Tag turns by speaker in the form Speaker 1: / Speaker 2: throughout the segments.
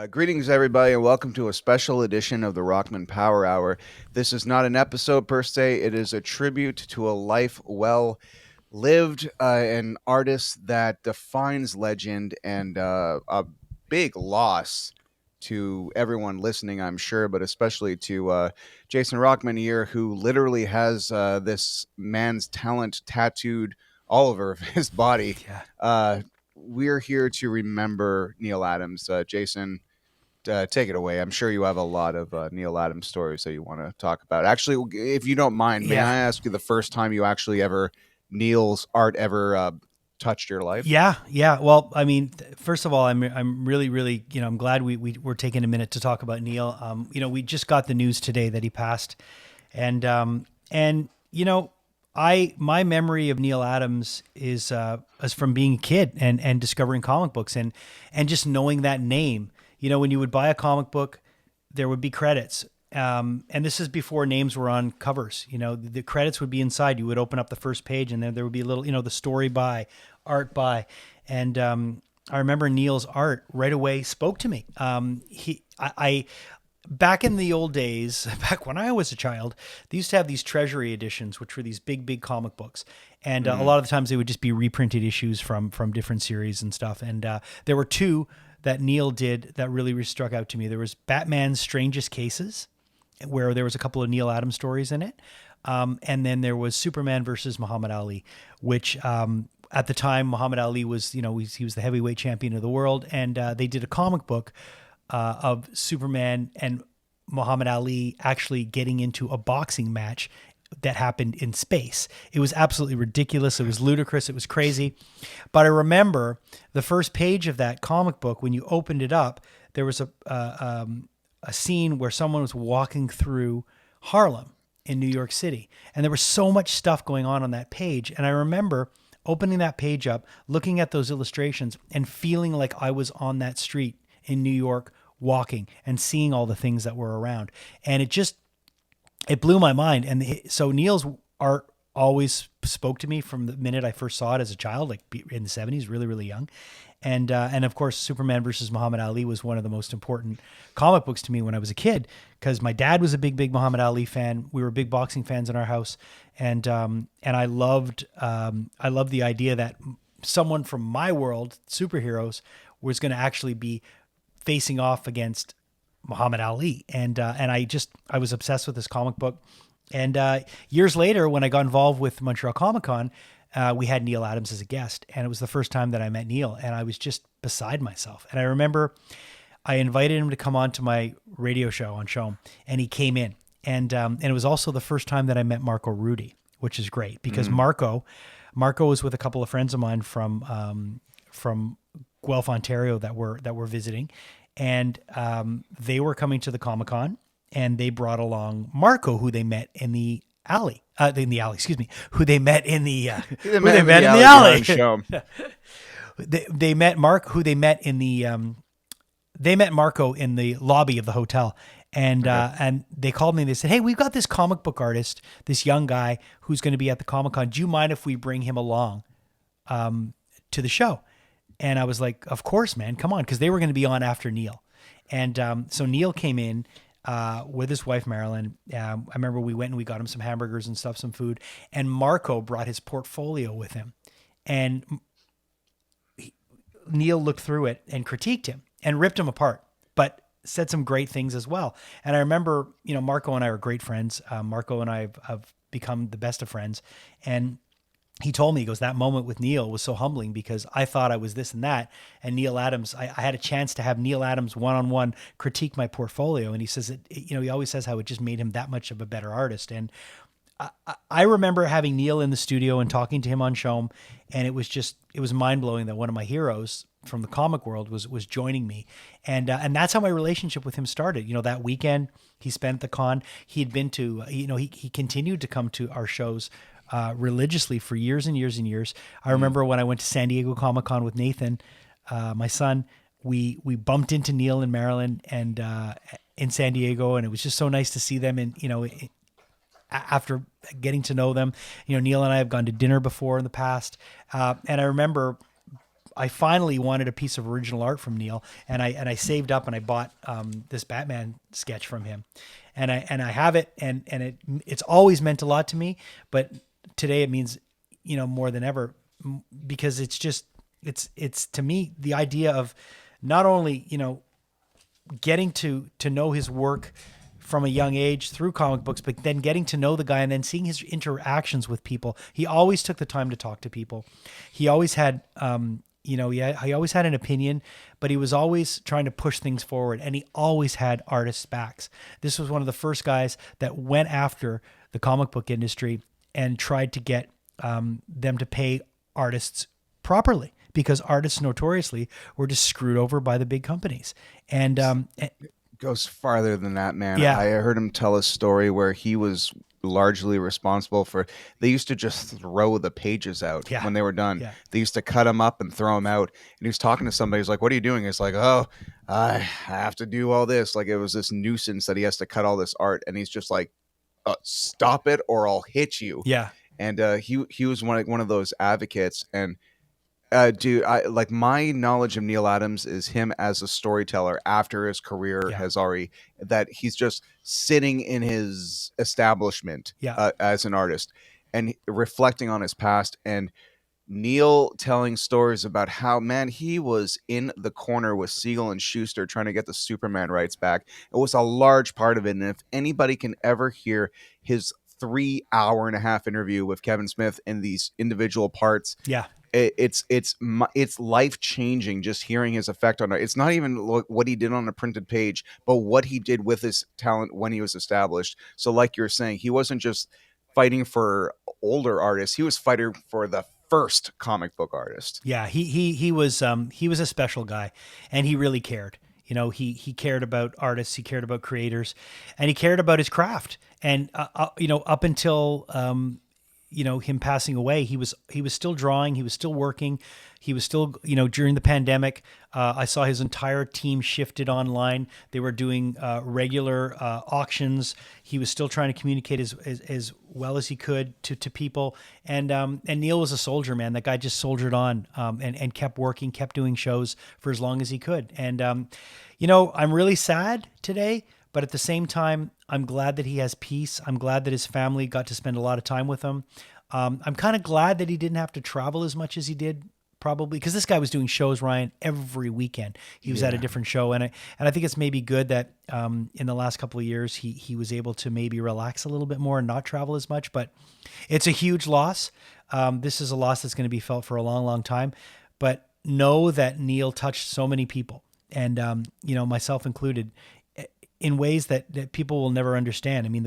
Speaker 1: Greetings, everybody, and welcome to a special edition of the Rockman Power Hour. This is not an episode per se, it is a tribute to a life well lived, an artist that defines legend, and a big loss to everyone listening, I'm sure, but especially to Jason Rockman here, who literally has this man's talent tattooed all over his body.
Speaker 2: Yeah.
Speaker 1: We're here to remember Neal Adams. Jason, take it away. I'm sure you have a lot of Neal Adams stories that you want to talk about. Actually, if you don't mind, may
Speaker 2: Yeah.
Speaker 1: I ask you the first time you actually ever Neal's art ever touched your life?
Speaker 2: Yeah. Well, I mean, first of all, I'm really, I'm glad we were taking a minute to talk about Neal. We just got the news today that he passed, and my memory of Neal Adams is from being a kid and discovering comic books and just knowing that name. When you would buy a comic book, there would be credits. And this is before names were on covers. The credits would be inside. You would open up the first page, and then there would be a little, the story by, art by, and I remember Neal's art right away spoke to me. I back in the old days, back when I was a child, they used to have these treasury editions, which were these big comic books, and a lot of the times they would just be reprinted issues from different series and stuff. And there were two that Neal did that really struck out to me. There was Batman's Strangest Cases, where there was a couple of Neal Adams stories in it. And then there was Superman versus Muhammad Ali, which at the time Muhammad Ali was, he was the heavyweight champion of the world. And they did a comic book of Superman and Muhammad Ali actually getting into a boxing match that happened in space. It was absolutely ridiculous. It was ludicrous. It was crazy. But I remember the first page of that comic book, when you opened it up, there was a scene where someone was walking through Harlem in New York City. And there was so much stuff going on that page. And I remember opening that page up, looking at those illustrations and feeling like I was on that street in New York walking and seeing all the things that were around. And it blew my mind. And so Neal's art always spoke to me from the minute I first saw it as a child, like in the 70s, really young. And of course, Superman versus Muhammad Ali was one of the most important comic books to me when I was a kid, because my dad was a big Muhammad Ali fan. We were big boxing fans in our house, and I loved the idea that someone from my world, superheroes, was going to actually be facing off against Muhammad Ali, and I was obsessed with this comic book. And years later, when I got involved with Montreal Comic Con, we had Neal Adams as a guest, and it was the first time that I met Neal, and I was just beside myself. And I remember I invited him to come on to my radio show on Show'em, and he came in, and it was also the first time that I met Marco Rudy, which is great because Marco was with a couple of friends of mine from Guelph, Ontario that were visiting, and they were coming to the Comic Con, and they brought along Marco, who they met in the alley. Who they met in the alley.
Speaker 1: Show.
Speaker 2: They met Mark, who they met in the they met Marco in the lobby of the hotel, and and they called me and they said, "Hey, we've got this comic book artist, this young guy who's going to be at the Comic Con. Do you mind if we bring him along to the show?" And I was like, "Of course, man, come on," because they were going to be on after Neal, and so Neal came in with his wife, Marilyn. I remember we went and we got him some hamburgers and stuff, some food. And Marco brought his portfolio with him. And Neal looked through it and critiqued him and ripped him apart, but said some great things as well. And I remember, Marco and I are great friends. Marco and I have become the best of friends. And he told me, he goes, that moment with Neal was so humbling because I thought I was this and that. And Neal Adams, I had a chance to have Neal Adams one-on-one critique my portfolio. And he says, he always says how it just made him that much of a better artist. And I remember having Neal in the studio and talking to him on Show'em. And it was mind-blowing that one of my heroes from the comic world was joining me. And that's how my relationship with him started. That weekend he spent at the con, he had been to, he continued to come to our shows religiously for years and years and years. I remember when I went to San Diego Comic-Con with Nathan, my son, we bumped into Neal and Marilyn and in San Diego, and it was just so nice to see them. And after getting to know them, Neal and I have gone to dinner before in the past, and I remember I finally wanted a piece of original art from Neal, and I saved up and I bought this Batman sketch from him, and I have it, and it's always meant a lot to me, but today it means, more than ever, because it's to me the idea of not only, getting to know his work from a young age through comic books, but then getting to know the guy and then seeing his interactions with people. He always took the time to talk to people. He always had, he always had an opinion, but he was always trying to push things forward, and he always had artists' backs. This was one of the first guys that went after the comic book industry and tried to get them to pay artists properly, because artists notoriously were just screwed over by the big companies. And
Speaker 1: Goes farther than that, man.
Speaker 2: yeah,
Speaker 1: I heard him tell a story where he was largely responsible for, they used to just throw the pages out
Speaker 2: yeah,
Speaker 1: when they were done.
Speaker 2: yeah,
Speaker 1: They used to cut them up and throw them out. And he was talking to somebody. He's like, "What are you doing?" It's like, "Oh, I have to do all this." Like, it was this nuisance that he has to cut all this art. And he's just like, "Stop it or I'll hit you."
Speaker 2: yeah,
Speaker 1: And he was one of those advocates. And dude, I like, my knowledge of Neal Adams is him as a storyteller after his career
Speaker 2: yeah,
Speaker 1: has already, that he's just sitting in his establishment
Speaker 2: yeah,
Speaker 1: as an artist and reflecting on his past, and Neil telling stories about how, man, he was in the corner with Siegel and Schuster trying to get the Superman rights back. It was a large part of it. And if anybody can ever hear his 3 hour and a half interview with Kevin Smith in these individual parts,
Speaker 2: yeah,
Speaker 1: it's life changing just hearing his effect on it. It's not even what he did on a printed page, but what he did with his talent when he was established. So, like you're saying, he wasn't just fighting for older artists; he was fighting for the first comic book artist.
Speaker 2: yeah. He was a special guy, and he really cared. He cared about artists, he cared about creators, and he cared about his craft. And up until him passing away, he was still drawing, he was still working, he was still, during the pandemic, I saw his entire team shifted online. They were doing regular auctions. He was still trying to communicate as well as he could to people. And Neal was a soldier, man. That guy just soldiered on, and kept working, kept doing shows for as long as he could. And I'm really sad today, but at the same time, I'm glad that he has peace. I'm glad that his family got to spend a lot of time with him. I'm kind of glad that he didn't have to travel as much as he did, probably, because this guy was doing shows, Ryan, every weekend. He was at a
Speaker 1: Yeah.
Speaker 2: different show, and I think it's maybe good that in the last couple of years he was able to maybe relax a little bit more and not travel as much. But it's a huge loss. This is a loss that's going to be felt for a long, long time. But know that Neal touched so many people, and myself included, in ways that people will never understand. I mean,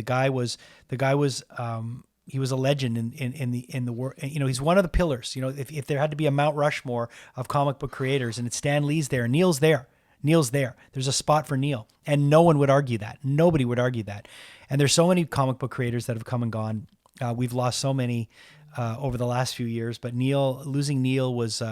Speaker 2: he was a legend in the world. He's one of the pillars. If there had to be a Mount Rushmore of comic book creators, and it's Stan Lee's there, Neal's there. Neal's there. There's a spot for Neal, and no one would argue that. Nobody would argue that. And there's so many comic book creators that have come and gone. We've lost so many over the last few years, but losing Neal was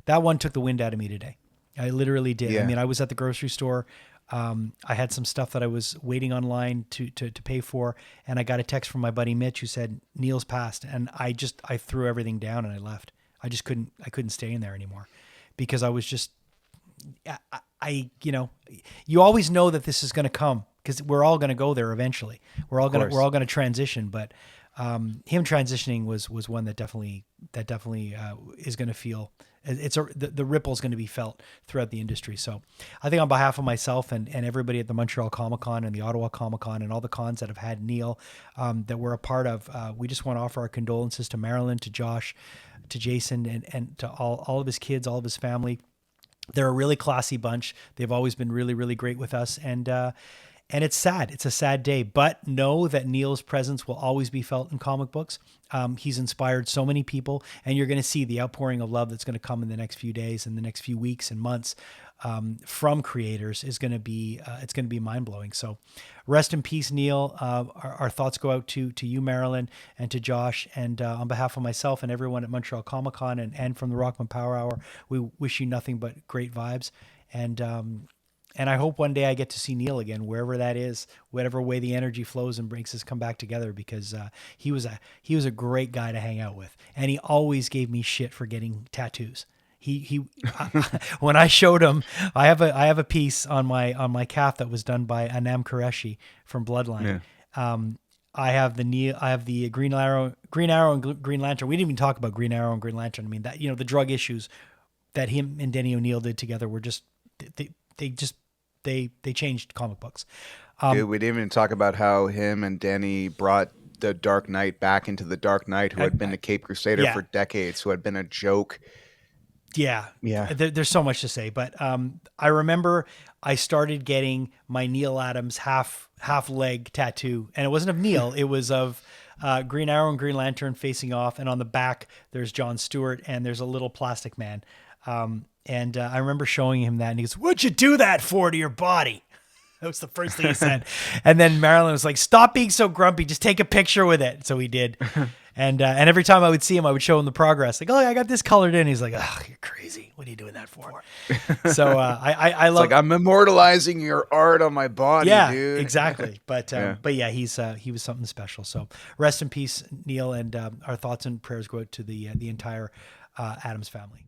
Speaker 2: that one took the wind out of me today. I literally did. I
Speaker 1: Yeah.
Speaker 2: mean, I was at the grocery store. I had some stuff that I was waiting online to pay for, and I got a text from my buddy Mitch who said Neal's passed, and I threw everything down and I left. I couldn't stay in there anymore, because I was just you always know that this is going to come, because we're all going to go there eventually. We're all
Speaker 1: course.
Speaker 2: going to transition, but him transitioning was one that definitely is going to feel, the ripple is going to be felt throughout the industry. So I think on behalf of myself and everybody at the Montreal Comic Con and the Ottawa Comic Con and all the cons that have had Neal, that we're a part of, we just want to offer our condolences to Marilyn, to Josh, to Jason, and to all of his kids, all of his family. They're a really classy bunch. They've always been really, really great with us. And it's sad. It's a sad day, but know that Neal's presence will always be felt in comic books. He's inspired so many people, and you're going to see the outpouring of love that's going to come in the next few days and the next few weeks and months from creators is going to be, it's going to be mind blowing. So rest in peace, Neal. Our thoughts go out to you, Marilyn, and to Josh. And on behalf of myself and everyone at Montreal Comic Con and from the Rockman Power Hour, we wish you nothing but great vibes. And I hope one day I get to see Neal again, wherever that is, whatever way the energy flows and makes us come back together, because he was a great guy to hang out with. And he always gave me shit for getting tattoos. He when I showed him, I have a piece on my calf that was done by Anam Qureshi from Bloodline.
Speaker 1: Yeah.
Speaker 2: I have the Green Arrow and Green Lantern. We didn't even talk about Green Arrow and Green Lantern. I mean, that, the drug issues that him and Denny O'Neil did together were just they just they changed comic books.
Speaker 1: Dude, we didn't even talk about how him and Danny brought the Dark Knight back into the Dark Knight, who had been a Cape Crusader
Speaker 2: Yeah.
Speaker 1: for decades, who had been a joke.
Speaker 2: Yeah,
Speaker 1: Yeah.
Speaker 2: there's so much to say, but I remember I started getting my Neal Adams half leg tattoo, and it wasn't of Neil; it was of Green Arrow and Green Lantern facing off, and on the back there's John Stewart, and there's a little plastic man. And I remember showing him that, and he goes, "What'd you do that for to your body?" That was the first thing he said. And then Marilyn was like, "Stop being so grumpy. Just take a picture with it." So he did. And every time I would see him, I would show him the progress. Like, "Oh, I got this colored in." He's like, "Oh, you're crazy. What are you doing that for?" So I love.
Speaker 1: Like, I'm immortalizing your art on my body,
Speaker 2: Yeah,
Speaker 1: dude.
Speaker 2: exactly. But
Speaker 1: Yeah.
Speaker 2: he was something special. So rest in peace, Neil, and our thoughts and prayers go out to the entire Adams family.